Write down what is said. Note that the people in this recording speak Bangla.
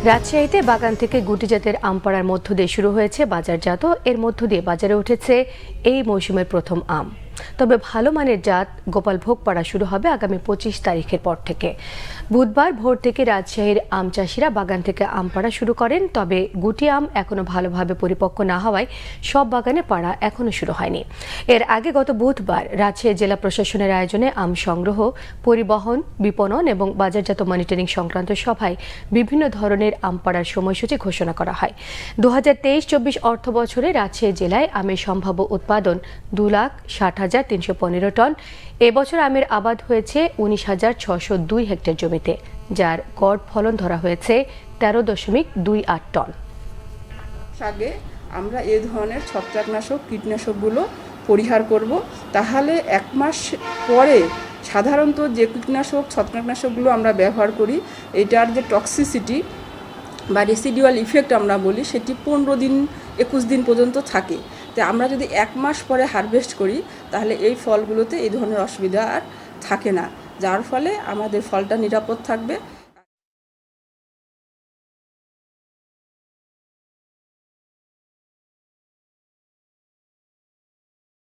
রাজশাহীতে বাগান থেকে গুটি জাতের আম পাড়ার মধ্য দিয়ে শুরু হয়েছে বাজারজাত। এর মধ্য দিয়ে বাজারে উঠেছে এই মৌসুমের প্রথম আম। তবে ভালো মানের জাত গোপালভোগ পাড়া শুরু হবে আগামী 25 তারিখের পর থেকে। বুধবার ভোর থেকে রাজশাহীর আম চাষিরা বাগান থেকে আম পাড়া শুরু করেন। তবে গুটি আম এখনো ভালোভাবে পরিপক্ক না হওয়ায় সব বাগানে পাড়া এখনো শুরু হয়নি। এর আগে গত বুধবার রাজশাহী জেলা প্রশাসনের আয়োজনে আম সংগ্রহ, পরিবহন, বিপণন এবং বাজারজাত মনিটরিং সংক্রান্ত সভায় বিভিন্ন ধরনের আম পাড়ার সময়সূচি ঘোষণা করা হয়। 2023-24 অর্থ বছরে রাজশাহী জেলায় আমের সম্ভাব্য উৎপাদন 2,60,315 টন। এবছর আমের আবাদ হয়েছে 19,602 হেক্টর জমিতে, যার গড় ফলন ধরা হয়েছে 13.28 টন। আগে আমরা এই ধরনের ছত্রাকনাশক কীটনাশকগুলো পরিহার করব, তাহলে এক মাস পরে সাধারণত যে কীটনাশক ছত্রাকনাশকগুলো আমরা ব্যবহার করি এটার যে টক্সিসিটি বা রেসিডুয়াল ইফেক্ট আমরা বলি সেটি 15 দিন 21 দিন পর্যন্ত থাকে। তো আমরা যদি এক মাস পরে হারভেস্ট করি তাহলে এই ফলগুলোতে এই ধরনের অসুবিধা আর থাকে না, যার ফলে আমাদের ফলটা নিরাপদ থাকবে।